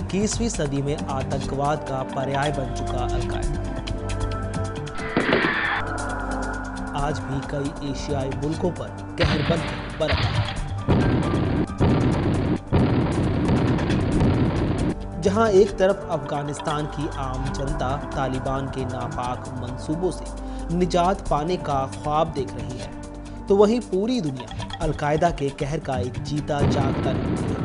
21वीं सदी में आतंकवाद का पर्याय बन चुका अल-कायदा आज भी कई एशियाई मुल्कों पर कहर बनकर बरत रहा है। जहां एक तरफ अफगानिस्तान की आम जनता तालिबान के नापाक मंसूबों से निजात पाने का ख्वाब देख रही है, तो वहीं पूरी दुनिया अल-कायदा के कहर का एक जीता जागता नमूना है।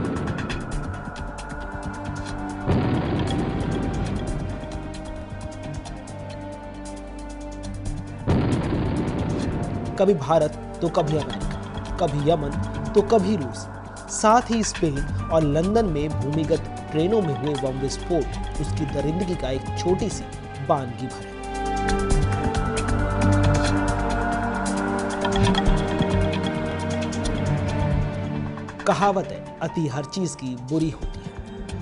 कभी भारत तो कभी अमेरिका, कभी यमन तो कभी रूस, साथ ही स्पेन और लंदन में भूमिगत ट्रेनों में हुए बम विस्फोट उसकी दरिंदगी का एक छोटी सी बानगी भर है। कहावत है, अति हर चीज की बुरी होती है,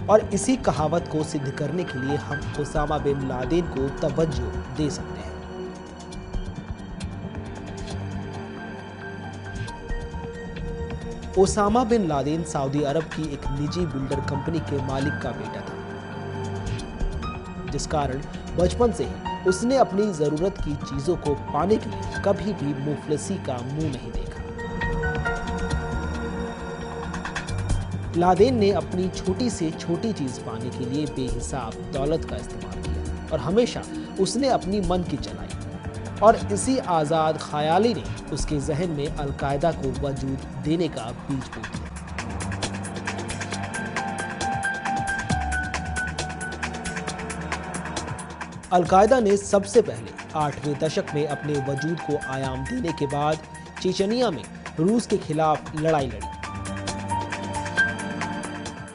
और इसी कहावत को सिद्ध करने के लिए हम ओसामा बिन लादेन को तवज्जो दे सकते हैं। ओसामा बिन लादेन सऊदी अरब की एक निजी बिल्डर कंपनी के मालिक का बेटा था, जिस कारण बचपन से ही उसने अपनी जरूरत की चीजों को पाने के लिए कभी भी मुफलिसी का मुंह नहीं देखा। लादेन ने अपनी छोटी से छोटी चीज पाने के लिए बेहिसाब दौलत का इस्तेमाल किया और हमेशा उसने अपनी मन की चलाई, और इसी आजाद ख्याली ने उसके जहन में अल-कायदा को वजूद देने का बीज बो दिया। अल-कायदा ने सबसे पहले 8वें दशक में अपने वजूद को आयाम देने के बाद चेचनिया में रूस के खिलाफ लड़ाई लड़ी,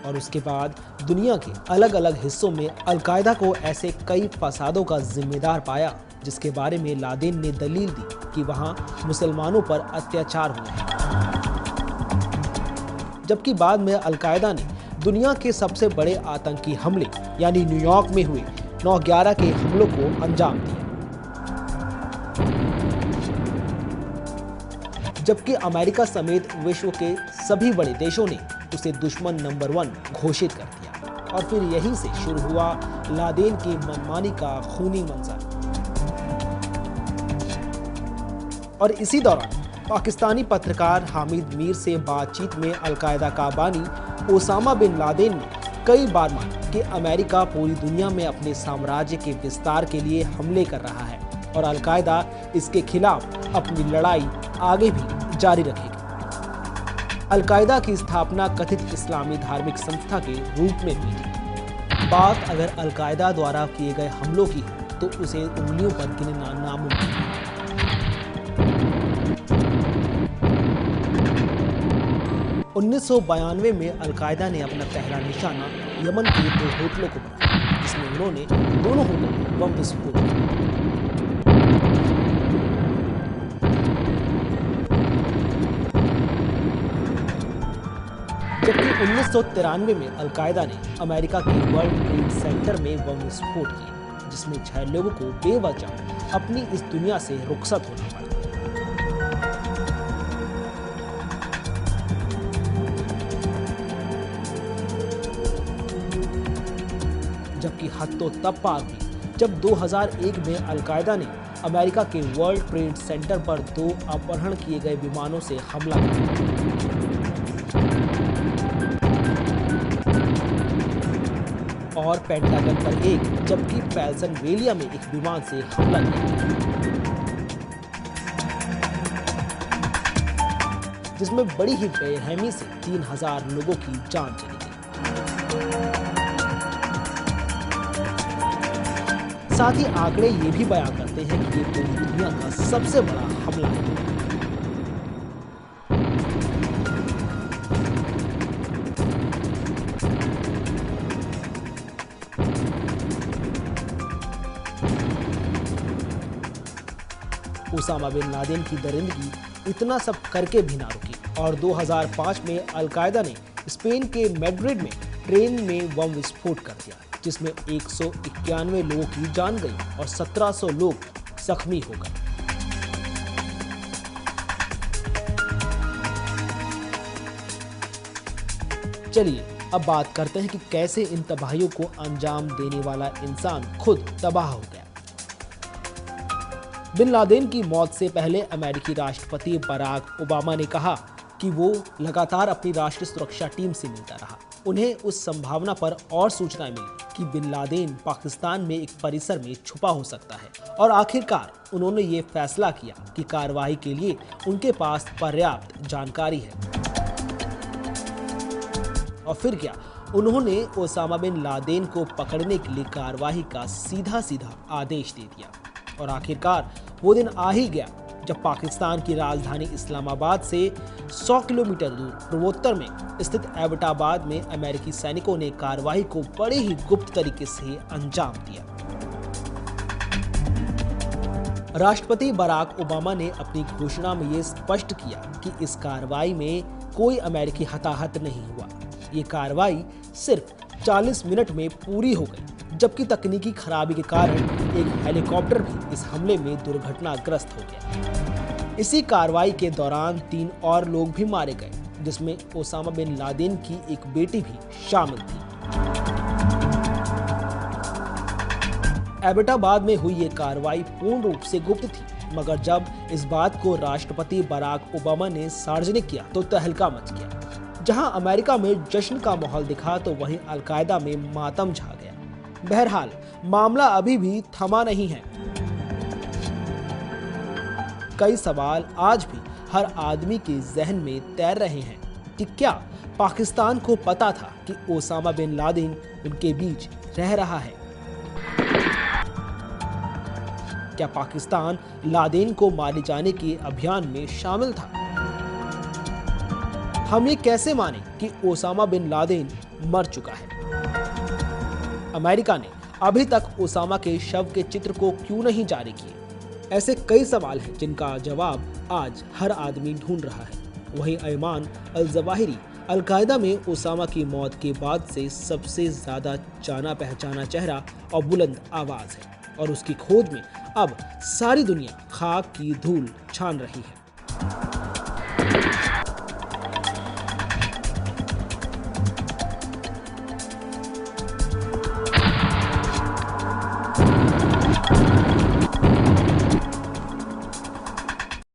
और उसके बाद दुनिया के अलग अलग हिस्सों में अल-कायदा को ऐसे कई फसादों का जिम्मेदार पाया जिसके बारे में लादेन ने दलील दी कि वहां मुसलमानों पर अत्याचार हुए हैं। जबकि बाद में अल-कायदा ने दुनिया के सबसे बड़े आतंकी हमले यानी न्यूयॉर्क में हुए 9/11 के हमलों को अंजाम दिया। जबकि अमेरिका समेत विश्व के सभी बड़े देशों ने उसे दुश्मन नंबर 1 घोषित कर दिया, और फिर यहीं से शुरू हुआ लादेन की मनमानी का खूनी मंजर। और इसी दौरान पाकिस्तानी पत्रकार हामिद मीर से बातचीत में अल-कायदा का बानी ओसामा बिन लादेन ने कई बार माना कि अमेरिका पूरी दुनिया में अपने साम्राज्य के विस्तार के लिए हमले कर रहा है और अल-कायदा इसके खिलाफ अपनी लड़ाई आगे भी जारी रखेगी। अल-कायदा की स्थापना कथित इस्लामी धार्मिक संस्था के रूप में हुई थी। बात अगर अल-कायदा द्वारा किए गए हमलों की हो तो उसे उंगलियों पर गिनना नामुमकिन है। 1992 में अल-कायदा ने अपना पहला निशाना यमन के 2 होटलों को बनाया, जिसमें उन्होंने दोनों होटलों में बम विस्फोट किया। जबकि 1993 में अल-कायदा ने अमेरिका के वर्ल्ड ट्रेड सेंटर में बम विस्फोट किए, जिसमें 6 लोगों को बेवजह अपनी इस दुनिया से रुखसत होना पड़ा। जबकि हद तो तब पार हुई जब 2001 में अल-कायदा ने अमेरिका के वर्ल्ड ट्रेड सेंटर पर 2 अपहरण किए गए विमानों से हमला किया और पेंटागन पर एक, जबकि पेंसिल्वेनिया में एक विमान से हमला किया, जिसमें बड़ी ही बेरहमी से 3000 लोगों की जान चली गई। साथ ही आंकड़े ये भी बयान करते हैं कि ये पूरी दुनिया का सबसे बड़ा हमला है। ओसामा बिन लादेन की दरिंदगी इतना सब करके भी ना रुकी और 2005 में अल-कायदा ने स्पेन के मैड्रिड में ट्रेन में बम विस्फोट कर दिया, जिसमें 191 लोगों की जान गई और 1700 लोग जख्मी हो गए। चलिए अब बात करते हैं कि कैसे इन तबाहियों को अंजाम देने वाला इंसान खुद तबाह हो गया। बिन लादेन की मौत से पहले अमेरिकी राष्ट्रपति बराक ओबामा ने कहा कि वो लगातार अपनी राष्ट्रीय सुरक्षा टीम से मिलता रहा। उन्हें उस संभावना पर और सूचनाएं मिली कि बिन लादेन पाकिस्तान में एक परिसर में छुपा हो सकता है और आखिरकार उन्होंने ये फैसला किया कि कार्रवाई के लिए उनके पास पर्याप्त जानकारी है। और फिर क्या, उन्होंने ओसामा बिन लादेन को पकड़ने के लिए कार्रवाई का सीधा आदेश दे दिया। और आखिरकार वो दिन आ ही गया जब पाकिस्तान की राजधानी इस्लामाबाद से 100 किलोमीटर दूर पूर्वोत्तर में स्थित एबटाबाद में अमेरिकी सैनिकों ने कार्रवाई को बड़े ही गुप्त तरीके से अंजाम दिया। राष्ट्रपति बराक ओबामा ने अपनी घोषणा में ये स्पष्ट किया कि इस कार्रवाई में कोई अमेरिकी हताहत नहीं हुआ। ये कार्रवाई सिर्फ 40 मिनट में पूरी हो गई, जबकि तकनीकी खराबी के कारण एक हेलीकॉप्टर भी इस हमले में दुर्घटनाग्रस्त हो गया। इसी कार्रवाई के दौरान 3 और लोग भी मारे गए, जिसमें ओसामा बिन लादेन की एक बेटी भी शामिल थी। एबटाबाद में हुई ये कार्रवाई पूर्ण रूप से गुप्त थी, मगर जब इस बात को राष्ट्रपति बराक ओबामा ने सार्वजनिक किया तो तहलका मच गया। जहां अमेरिका में जश्न का माहौल दिखा तो वहीं अलकायदा में मातम छा गया। बहरहाल मामला अभी भी थमा नहीं है। कई सवाल आज भी हर आदमी के जहन में तैर रहे हैं कि क्या पाकिस्तान को पता था कि ओसामा बिन लादेन उनके बीच रह रहा है? क्या पाकिस्तान लादेन को मारे जाने के अभियान में शामिल था? हम ये कैसे माने कि ओसामा बिन लादेन मर चुका है? अमेरिका ने अभी तक ओसामा के शव के चित्र को क्यों नहीं जारी किए? ऐसे कई सवाल हैं जिनका जवाब आज हर आदमी ढूंढ रहा है। वहीं अयमान अल-जवाहिरी अलकायदा में ओसामा की मौत के बाद से सबसे ज्यादा जाना पहचाना चेहरा और बुलंद आवाज है, और उसकी खोज में अब सारी दुनिया खाक की धूल छान रही है।